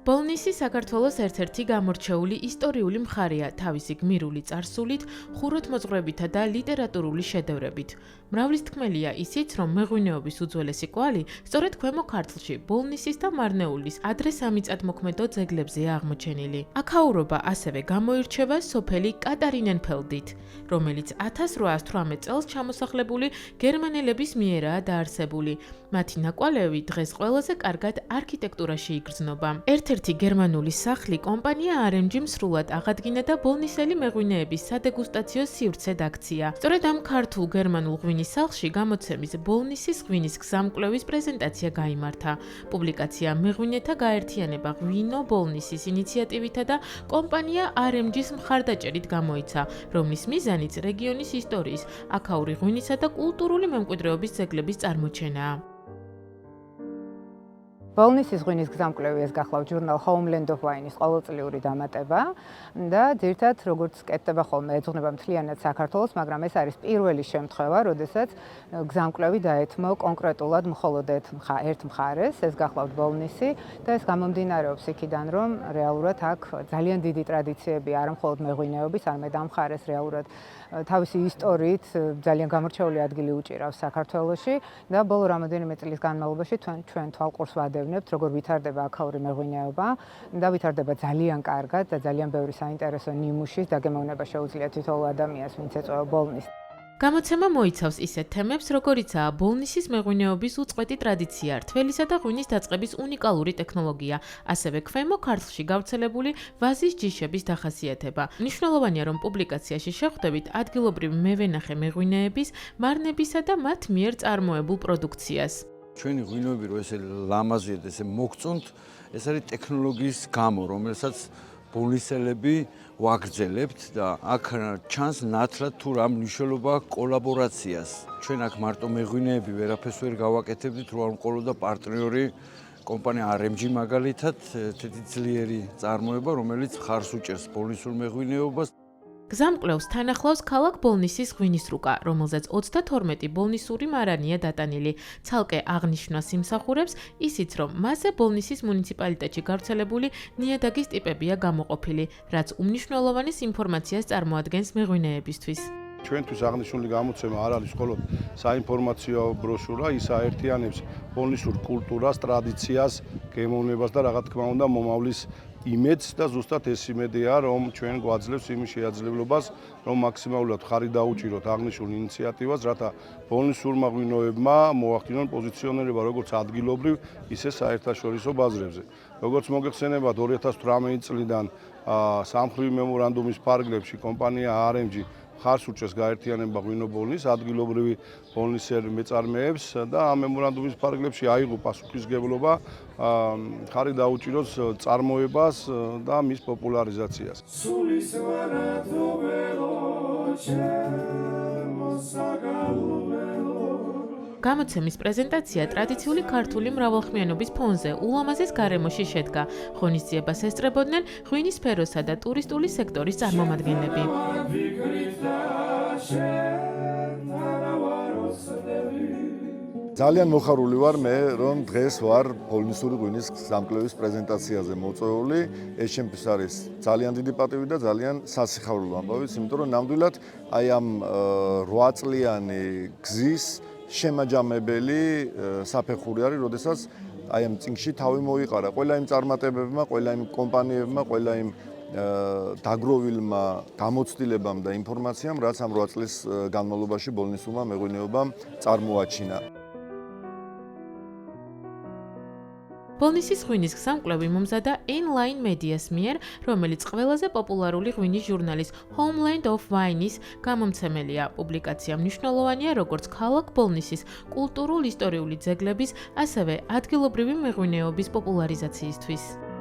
ბოლნისი საქართველოს ერთ-ერთი გამორჩეული ისტორიული მხარეა თავისი გმირული წარსულით, ხუროთმოძღვრებითა და ლიტერატურული შედევრებით. მრავლის თქმელია ისიც, რომ მეღვინეობის უძველესი კვალი სწორედ ქვემო ქართლში, ბოლნისის და მარნეულის ადრე სამიწათმოქმედო ძეგლებზეა აღმოჩენილი. აქაურობა ასევე გამოირჩევა სოფელი კატარინენფელდით, რომელიც 1818 წელს ჩამოსახლებული გერმანელების მიერაა დაარსებული. მათი ნაკვალევი დღეს ყველაზე კარგად არქიტექტურაში იგრძნობა. ერთ-ერთი გერმანული სახლი კომპანია RMG-მ სრულად აღადგინა და ბოლნისელი მეღვინეების სადეგუსტაციო სივრცედ აქცია. სწორედ ამ ქართულ გერმანულ ღვინის სახლში გამოცემის ბოლნისის ღვინის გზამკვლევის პრეზენტაცია გაიმართა. პუბლიკაცია მეღვინეთა გაერთიანება ღვინო ბოლნისის ინიციატივითა და კომპანია RMG-ს მხარდაჭერით გამოიცა, რომლის მიზანიც რეგიონის ისტორიის, აქაური ღვინისა და კულტურული მემკვიდრეობის ძეგლების წარმოჩენაა. ბოლნისის ღვინის გზამკვლევი ეს გახლავთ ჟურნალ Homeland of Wine-ის ყოველწლიური დამატება და ძირითადად როგორც კეთდება ხოლმე ეძღვნება მთლიანად საქართველოს, მაგრამ ეს არის პირველი შემთხვევა, როდესაც გზამკვლევი დაეთმო კონკრეტულად მხოლოდ ერთ მხარეს, ეს გახლავთ ბოლნისი და ეს გამომდინარეობს იქიდან, რომ რეალურად აქ ძალიან დიდი ტრადიციები არა მხოლოდ მეღვინეობის, არამედ ამ მხარეს რეალურად თავისი ისტორიით ძალიან გამორჩეული ადგილი უჭირავს საქართველოში და ბოლო რამოდენიმე წლის განმავლობაში ჩვენ თვალყურს ვადევნებთ, როგორ ვითარდება აქაური მეღვინეობა და ვითარდება ძალიან კარგად და ძალიან ბევრი საინტერესო ნიმუშის დაგემოვნება შეუძლია თითოეულ ადამიანს, ვინც ეწევა ბოლნისს. გამოცემა მოიცავს ისეთ თემებს, როგორიცაა ბოლნისის მეღვინეობის უწყვეტი ტრადიცია, რთველისა და ღვინის დაწყების უნიკალური ტექნოლოგია, ასევე ქვემო ქართლში გავრცელებული ვაზის ჯიშების დახასიათება. მნიშვნელოვანია, რომ პუბლიკაციაში შეხვდებით ადგილობრივი მევენახე მეღვინეების, მარნებისა და მათ მიერ წარმოებულ პროდუქციას. ჩვენი ღვინოები რო ესე ლამაზია და ესე მოგწონთ, ეს არის ტექნოლოგიის გამო, რომელსაც ბოლნისელები ვაგრძელებთ და აქ ჩანს ნათლად თუ რა მნიშვნელობა აქვს კოლაბორაციას. ჩვენ აქ მარტო მეღვინეები ვერაფერს ვერ გავაკეთებდით, რო არ მყოლოდა პარტნიორი კომპანია RMG მაგალითად, თეთი ძლიერი წარმოება, რომელიც ხარს უჭერს ბოლნისურ მეღვინეობას. გზამკვლევს თან ახლავს ქალაქ ბოლნისის ღვინის რუკა, რომელზეც 32 ბოლნისური მარანია დატანილი. ცალკე აღნიშვნას იმსახურებს ისიც, რომ მასზე ბოლნისის მუნიციპალიტეტში გავრცელებული ნიადაგის ტიპებია გამოყოფილი, რაც უმნიშვნელოვანეს ინფორმაციას წარმოადგენს მეღვინეებისთვის. ჩვენთვის აღნიშნული გამოცემა არ არის მხოლოდ საინფორმაციო ბროშურა, ის აერთიანებს ბოლნისურ კულტურას, ტრადიციას, გემოვნებას და რა თქმა უნდა მომავლის იმედს და ზუსტად ეს იმედია, რომ ჩვენ გვაძლევს იმის შეაძლებლობას, რომ მაქსიმალურად ხარი დაუჭიროთ აღნიშნულ ინიციატივას, რათა ბოლნისურმა ღვინოებმა მოახდინონ პოზიციონირება როგორც ადგილობრივ, ისე საერთაშორისო ბაზრებზე. როგორც მოგეხსენებათ, 2018 წლიდან სამმხრივი მემორანდუმის ფარგლებში კომპანია RMG ხარს უჭერს გაერთიანება ღვინო ბოლნის ადგილობრივი ბოლნისელ მეწარმეებს და ამ მემორანდუმის ფარგლებში აიღო პასუხისმგებლობა ხარი დაუჭიროს წარმოებას და მის პოპულარიზაციას. გამოცემის პრეზენტაცია ტრადიციული ქართული მრავალხმიანობის ფონზე ულამაზეს გარემოში შედგა. ღონისძიებას ესწრებოდნენ ღვინის სფეროსა და ტურისტული სექტორის წარმომადგენლები. ძალიან მოხარული ვარ მე, რომ დღეს ვარ ბოლნისური ღვინის გზამკვლევის პრეზენტაციაზე მოწვეული. ეს ჩემთვის არის ძალიან დიდი პატივი და ძალიან სასიხარულო ამბავიც, იმიტომ რომ ნამდვილად აი ამ 8 წლიანი გზის შემაჯამებელი საფეხური არის, როდესაც აი ამ წინგში თავი მოიყარა ყველა იმ წარმატებებმა, ყველა იმ კომპანიებმა, ყველა იმ დაგროვილმა გამოცდილებამ და ინფორმაციამ, რაც ამ 8 წლის განმავლობაში ბოლნისურმა მეღვინეობამ წარმოაჩინა. ბოლნისის ღვინის გზამკვლევი მომზადა N-Line Media-ს მიერ, რომელიც ყველაზე პოპულარული ღვინის ჟურნალის Homeland of Wine-ის გამომცემელია. პუბლიკაცია მნიშვნელოვანია როგორც ქალაქ ბოლნისის კულტურულ-ისტორიული ძეგლების, ასევე ადგილობრივი მეღვინეობის პოპულარიზაციისთვის.